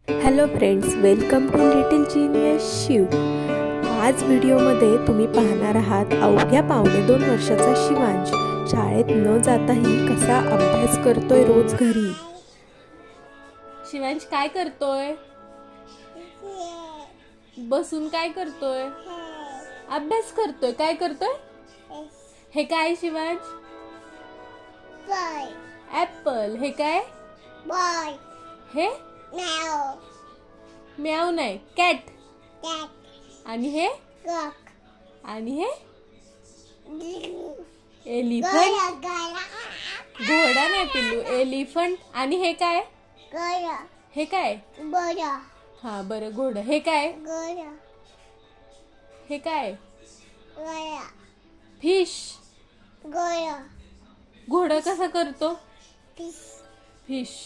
Hello friends, welcome to little genius Shiv. आज व्हिडिओमध्ये तुम्ही पाहणार आहात अवघ्या 2.5 वर्षाचा शिवांश शाळेत न जाताही कसा अभ्यास करतोय रोज घरी. शिवांश काय करतोय? बसून काय करतोय? अभ्यास करतोय. काय करतोय? हे काय शिवांश? ऍपल. हे काय? बॉय. हे म्याव. म्याव नाही, कॅट. कॅट. आणि हे? कॉक. आणि हे? एलिफंट. घोडा नाही पिल्लू, एलिफंट. आणि हे काय? घोडा. हे काय? घोडा. हा बरं, घोडा. हे काय? घोडा. हे काय? घोडा. फिश. घोडा. घोडा कसा करतो? फिश. फिश.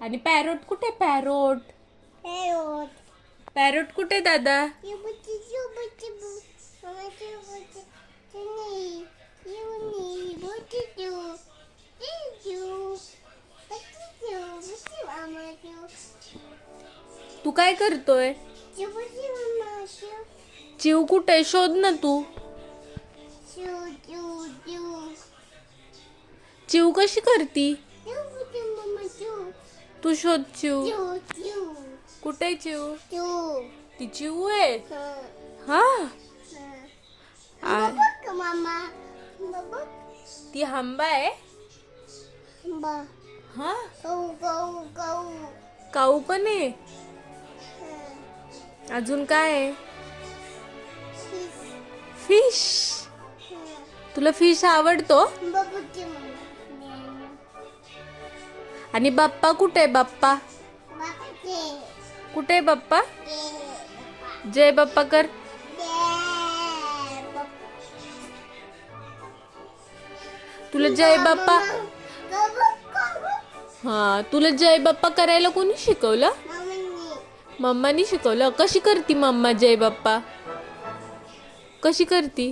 आणि पॅरोट कुठे? पॅरोट. पॅरोट. पॅरोट कुठे दादा? चिबुची चिबुची बु. मम्मा चिबुची चिनी. चिनी बुची चू. चिचू. बुची चू. बुची मामा चू. तू काय करतोय? चिबुची मामा चू. चिव कुठे? शोध ना तू. चू चू चू. चिव कशी करती? चिबुची मामा चू. तू शोध चिव. चू चू. कुठे चिव? चू. ती चिव आहे. हा. हा. बघ मामा. बघ. ती हंबा आहे. बा. हा. गऊ गऊ गऊ. काऊ पण आहे. अजून काय आहे? फिश. तुला फिश आवडतो? बघूची मामा. आणि बाप्पा कुठे आहे? बाप्पा बापाचे. कुठे आहे? बाप्पा दे. जय बाप्पा कर. तुला जय बाप्पा. हा, तुला जय बाप्पा करायला कोणी शिकवलं? मम्मानी शिकवलं. कशी करती मम्मा जय बाप्पा? कशी करती?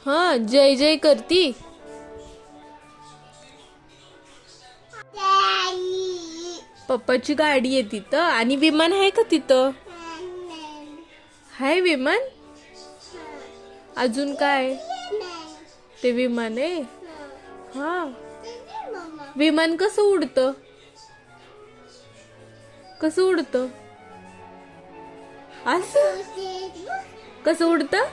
हा, जय जय करती. पप्पाची गाडी आहे तिथं. आणि विमान आहे का तिथं? हाय विमान. अजून काय? ते विमान आहे. हा. विमान कसं उडतं? कसं उडतं? असं कसं उडतं?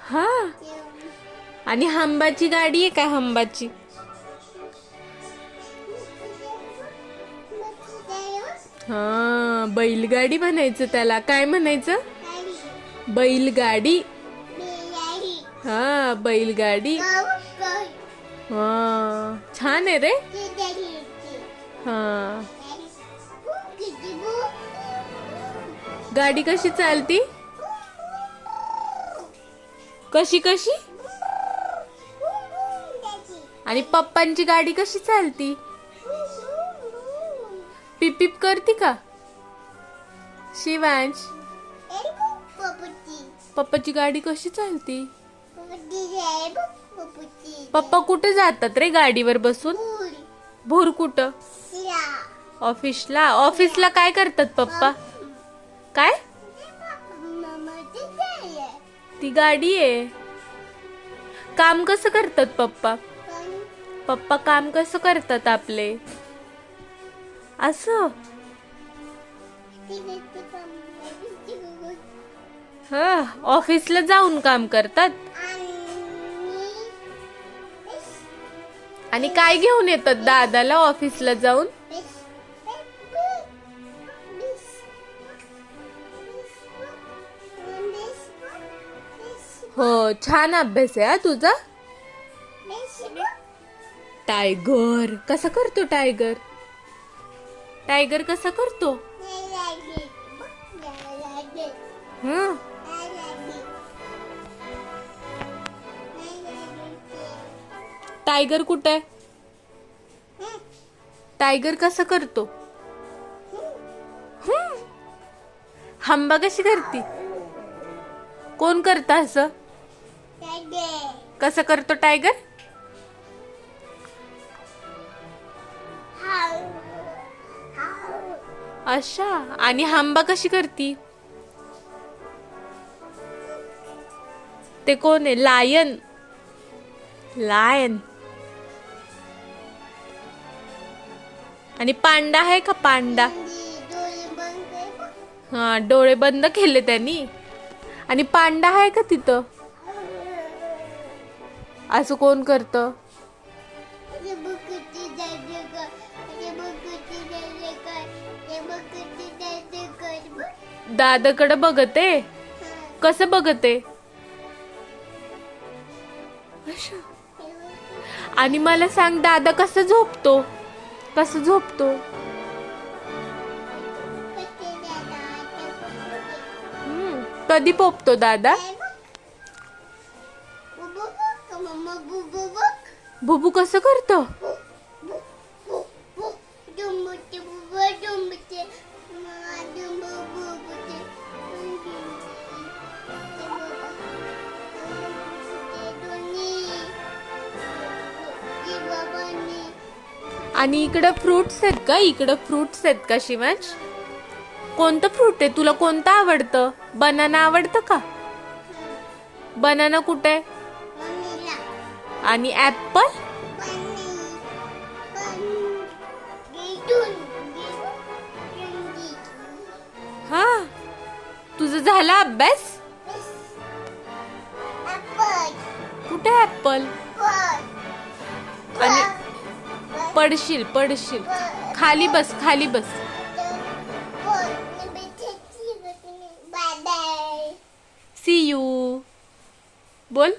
हा. आणि हंबाची गाडी आहे का? हंबाची. हा, बैलगाडी म्हणायचं त्याला. काय म्हणायचं? बैलगाडी. हा, बैलगाडी. हा, छान आहे रे. हा. गाडी कशी चालती? कशी कशी? आणि पप्पांची गाडी कशी चालती? पिप पिप करती का? शिवांश, पप्पाची गाडी कशी चालती? पप्पा कुठे जातात रे गाडीवर बसून? भूर कुठं? ऑफिसला. ऑफिसला काय करतात पप्पा? काय? ती गाडी आहे. काम कसं करतात पप्पा? पप्पा काम कसं करतात आपले? असं. हा, ऑफिसला जाऊन काम करतात. आणि काय घेऊन येतात दादाला ऑफिसला जाऊन? हो, छान अभ्यास आहे हा तुझा. टायगर कसा करतो? टायगर. टायगर कसा करतो? हं. टायगर कुठे? टायगर कसा करतो? हंबा कशी करती? कोण करता असं? कसं करतो टायगर? अच्छा. आणि हांबा कशी करती? ते कोण आहे? लायन. लायन. आणि पांडा आहे का? पांडा. डोळे बंद कर. हा, डोळे बंद केले त्यांनी. आणि पांडा आहे का तिथं? असं कोण करतं? ते बघती जायचे का? ते बघती जायचे का? ते बघती जायचे का? दादाकडे बघते. कसं बघते? अच्छा. आणि मला सांग, दादा कसं झोपतो? कसं झोपतो? कधी पोपतो दादा? बुबू कसं करतो? आणि इकडं फ्रुट्स आहेत का? इकडं फ्रुट्स आहेत का शिवांश? कोणतं फ्रूट आहे? तुला कोणतं आवडतं? बनाना आवडतं का? बनाना कुठे? आणि ऍपल? हा. तुझं झाला अभ्यास? कुठे ऍपल? आणि पडशील पडशील. खाली बस, खाली बस. C you. बोल.